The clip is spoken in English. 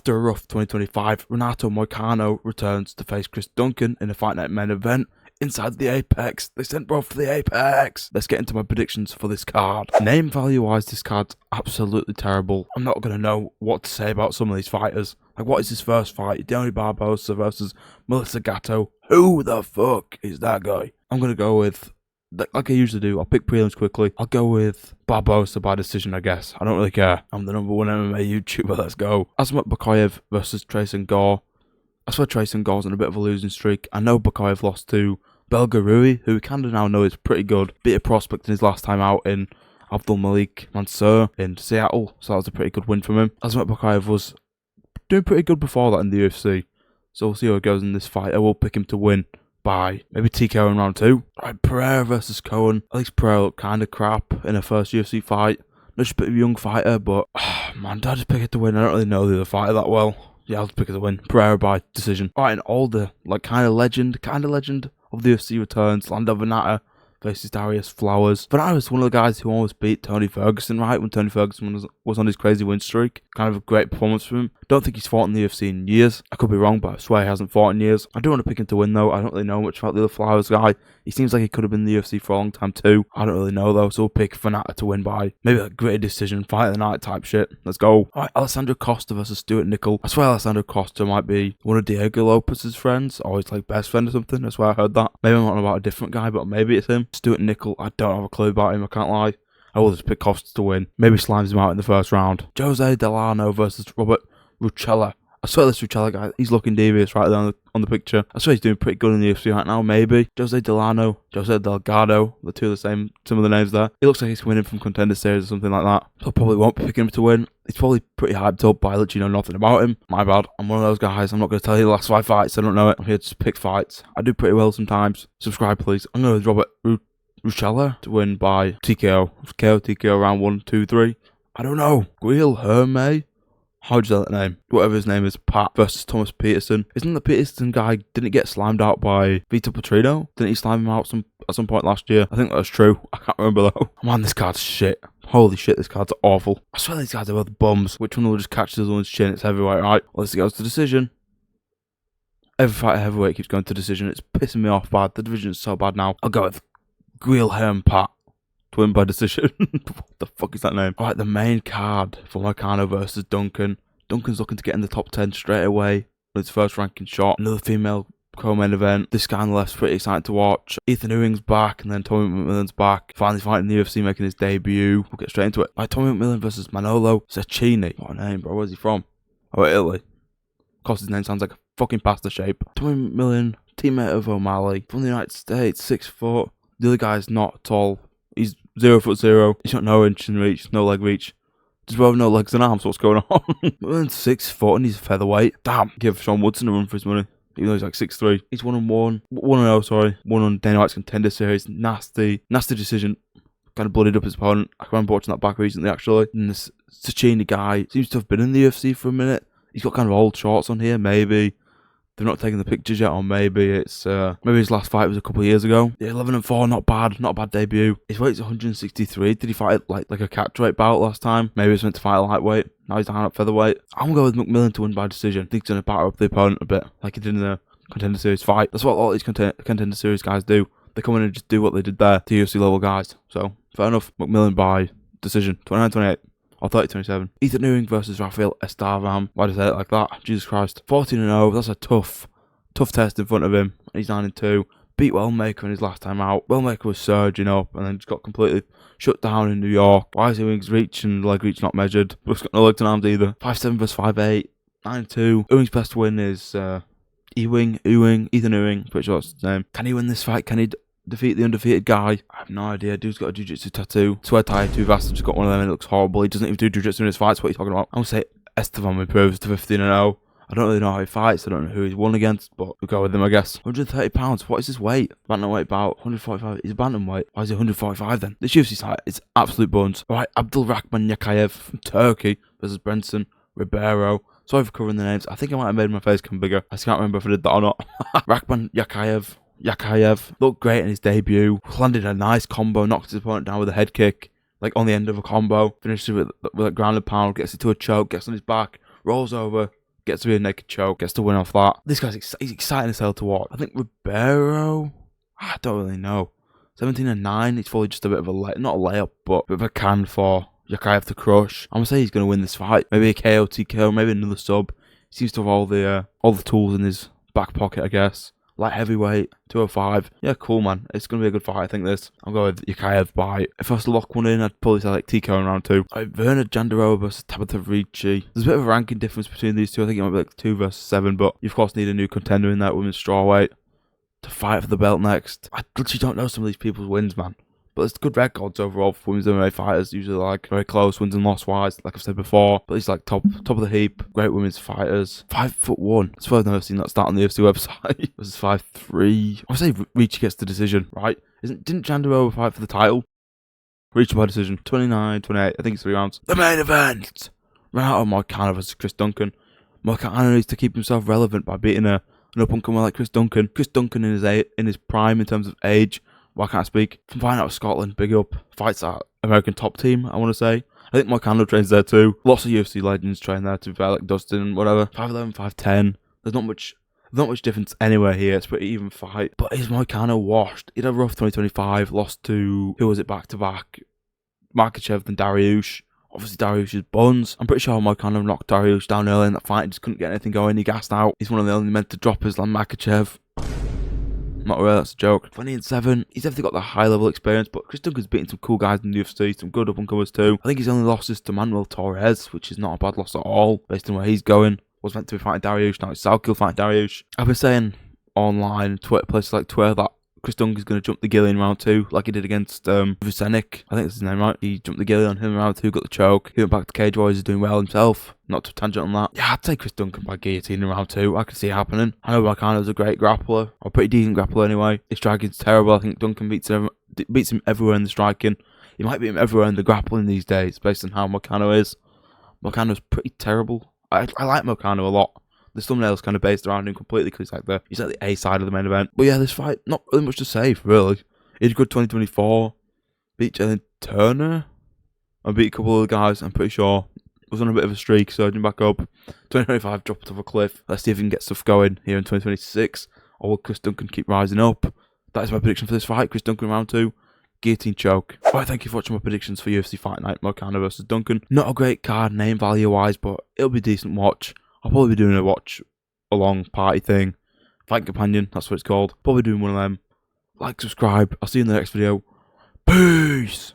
After a rough 2025, Renato Moicano returns to face Chris Duncan in a Fight Night main event inside the Apex. They sent bro for the Apex. Let's get into my predictions for this card. Name value wise, this card's absolutely terrible. I'm not going to know what to say about some of these fighters. Like, what is his first fight? Deone Barbosa versus Melissa Gatto. Who the fuck is that guy? I'm going to go with, like I usually do, I'll pick prelims quickly. I'll go with Barbosa by decision, I guess. I don't really care. I'm the #1 MMA YouTuber, let's go. Asmat Bakoyev versus Trayson Gore. I swear Trayson Gore's on a bit of a losing streak. I know Bakoyev lost to Belgarui, who we kind of now know is pretty good. Beat a prospect in his last time out in Abdul Malik Mansour in Seattle, so that was a pretty good win from him. Asmat Bakoyev was doing pretty good before that in the UFC, so we'll see how it goes in this fight. I will pick him to win by maybe TKO in round 2. Right, Pereira versus Cohen. At least Pereira looked kind of crap in her first UFC fight. Not just a bit of a young fighter, but man, did I just pick it to win? I don't really know the other fighter that well. Yeah, I'll just pick it to win. Pereira by decision. Alright, and all the kind of legend of the UFC returns. Lando Venata faces Darius Flowers. Venata is one of the guys who almost beat Tony Ferguson, right? When Tony Ferguson was on his crazy win streak. Kind of a great performance from him. Don't think he's fought in the UFC in years. I could be wrong, but I swear he hasn't fought in years. I do want to pick him to win, though. I don't really know much about the other Flowers guy. He seems like he could have been in the UFC for a long time, too. I don't really know, though, so we'll pick Venata to win by maybe a great decision, fight of the night type shit. Let's go. Alright, Alessandro Costa versus Stuart Nickel. I swear Alessandro Costa might be one of Diego Lopez's friends, or his best friend or something. I swear I heard that. Maybe I'm not about a different guy, but maybe it's him. Stuart Nickel, I don't have a clue about him, I can't lie. I will just pick Costa to win. Maybe slimes him out in the first round. Jose Delano versus Robert Rucella. I swear this Rucella guy, he's looking devious right there on the picture. I swear he's doing pretty good in the UFC right now, maybe. Jose Delano, Jose Delgado, the two are the same, some of the names there. He looks like he's winning from Contender Series or something like that. So I probably won't be picking him to win. He's probably pretty hyped up, but I literally know nothing about him. My bad. I'm one of those guys, I'm not going to tell you the last 5 fights, I don't know it. I'm here to just pick fights. I do pretty well sometimes. Subscribe, please. I'm going with Robert Rucella to win by TKO. TKO round 1, 2, 3. I don't know. Guil Herme? How'd you say that name? Whatever his name is, Pat versus Thomas Peterson. Isn't the Peterson guy, didn't get slimed out by Vitor Petrino? Didn't he slime him out at some point last year? I think that was true. I can't remember though. Man, this card's shit. Holy shit, this card's awful. I swear these guys are both bums. Which one will just catch the other one's chin? It's heavyweight, right? Well, this goes to decision. Every fight at heavyweight keeps going to decision. It's pissing me off bad. The division's so bad now. I'll go with Guil Herm Pat to win by decision. What the fuck is that name? Alright, the main card for Moicano versus Duncan. Duncan's looking to get in the top 10 straight away with his first ranking shot. Another female co-main event. This guy on the left's pretty exciting to watch. Ethan Ewing's back, and then Tommy McMillan's back. Finally fighting the UFC, making his debut. We'll get straight into it. Alright, Tommy McMillan versus Manolo Cecchini. What a name, bro. Where's he from? Oh, Italy. Of course, his name sounds like a fucking pasta shape. Tommy McMillan, teammate of O'Malley, from the United States, 6 foot. The other guy's not tall. He's 0'0". He's got no inch in reach, no leg reach. Does well no legs and arms, what's going on? McMillan's 6 foot and he's a featherweight. Damn, give Sean Woodson a run for his money. Even though he's like 6'3". He's 1-0, sorry. Won on Dana White's Contender Series. Nasty decision. Kind of bloodied up his opponent. I remember watching that back recently, actually. And this Cecchini guy seems to have been in the UFC for a minute. He's got kind of old shorts on here, maybe. They're not taking the pictures yet, or maybe it's maybe his last fight was a couple of years ago. Yeah, 11-4, not a bad debut. His weight's 163. Did he fight like a catchweight bout last time? Maybe he's meant to fight a lightweight. Now he's down at featherweight. I'm going to go with McMillan to win by decision. I think he's going to batter up the opponent a bit, like he did in the Contender Series fight. That's what all these Contender Series guys do. They come in and just do what they did there to UFC level guys. So fair enough. McMillan by decision, 29-28. Or 30-27. Ethan Ewing versus Rafael Estavam. Why did I say it like that? Jesus Christ. 14-0. That's a tough test in front of him. He's 9-2. Beat Wellmaker in his last time out. Wellmaker was surging up and then just got completely shut down in New York. Why is Ewing's reach and leg reach not measured? He's got no legs and arms either. 5-7 versus 5-8. 9-2. Ewing's best win is Ethan Ewing. Pretty sure that's his name. Can he win this fight? Can he defeat the undefeated guy? I have no idea. Dude's got a jiu-jitsu tattoo. Swear tie too vast. Just got one of them and it looks horrible. He doesn't even do jiu-jitsu in his fights. What are you talking about? I'm going to say Estevam improves to 15-0. I don't really know how he fights. I don't know who he's won against, but we'll go with him, I guess. 130 pounds. What is his weight? Bantamweight bout. 145. He's a bantamweight. Why is he 145 then? This UFC site is absolute buns. Alright, Abdulrahman Yakayev from Turkey versus Brenson Ribeiro. Sorry for covering the names. I think I might have made my face come bigger. I just can't remember if I did that or not. Rahman Yakayev looked great in his debut. Landed a nice combo, knocked his opponent down with a head kick, like on the end of a combo. Finished it with a grounded pound, gets it to a choke, gets on his back, rolls over, gets to be a naked choke, gets to win off that. This guy's he's exciting as hell to watch. I think Ribeiro, I don't really know. 17-9, it's probably just a bit of a not a layup, but a bit of a can for Yakayev to crush. I'm gonna say he's gonna win this fight. Maybe a KO, TKO, maybe another sub. He seems to have all the tools in his back pocket, I guess. Light heavyweight, 205. Yeah, cool, man. It's going to be a good fight, I think, this. I'll go with Yakayev by. If I was to lock one in, I'd probably say like TKO in round 2. Verna Jandiroba versus Tabitha Ricci. There's a bit of a ranking difference between these two. I think it might be like 2 versus 7, but you, of course, need a new contender in that women's strawweight to fight for the belt next. I literally don't know some of these people's wins, man. But it's good records overall for women's MMA fighters. Usually like very close wins and loss wise, like I've said before. But he's like top of the heap. Great women's fighters. 5'1". I swear I've never seen that start on the UFC website. This is 5'3". I would say Ricci gets the decision, right? Didn't Jandiroba fight for the title? Ricci by decision. 29-28. I think it's 3 rounds. The main event. Renato Moicano versus Chris Duncan. Moicano needs to keep himself relevant by beating an up-and-comer like Chris Duncan. Chris Duncan in his prime in terms of age. Why can't I speak? From fighting out of Scotland, big up. Fights at American Top Team, I want to say. I think Moicano trains there too. Lots of UFC legends train there, to be fair, like Dustin and whatever. 5'11", 5'10". There's not much difference anywhere here. It's a pretty even fight. But is Moicano washed? He had a rough 2025. Lost to, who was it back-to-back? Makachev and Dariush. Obviously, Dariush's buns. I'm pretty sure Moicano knocked Dariush down early in that fight. He just couldn't get anything going. He gassed out. He's one of the only men to drop his like Makachev. Not really, that's a joke. 20-7. He's definitely got the high level experience, but Chris Duncan's beaten some cool guys in the UFC, some good up and comers too. I think his only loss is to Manuel Torres, which is not a bad loss at all, based on where he's going. Was meant to be fighting Dariush, now it's Salkill fighting Dariush. I've been saying online, Twitter, places like Twitter, that Chris Duncan's going to jump the gilly in round 2, like he did against Vucenic. I think that's his name, right? He jumped the gilly on him in round 2, got the choke. He went back to Cage Warriors, he's doing well himself. Not to tangent on that. Yeah, I'd say Chris Duncan by guillotine in round 2. I can see it happening. I know Moicano's a great grappler, or a pretty decent grappler anyway. His striking's terrible. I think Duncan beats him everywhere in the striking. He might beat him everywhere in the grappling these days, based on how Moicano is. Moicano's pretty terrible. I like Moicano a lot. The thumbnail's kind of based around him completely because he's like the A side of the main event. But yeah, this fight, not really much to say, really. He did good 2024. Beat Jalen Turner. I beat a couple of the guys, I'm pretty sure. Was on a bit of a streak, surging back up. 2025 dropped off a cliff. Let's see if he can get stuff going here in 2026. Or will Chris Duncan keep rising up? That is my prediction for this fight. Chris Duncan round 2. Guillotine choke. Alright, thank you for watching my predictions for UFC Fight Night. Moicano versus Duncan. Not a great card name value wise, but it'll be a decent watch. I'll probably be doing a watch along party thing. Fight Companion, that's what it's called. Probably doing one of them. Like, subscribe. I'll see you in the next video. Peace!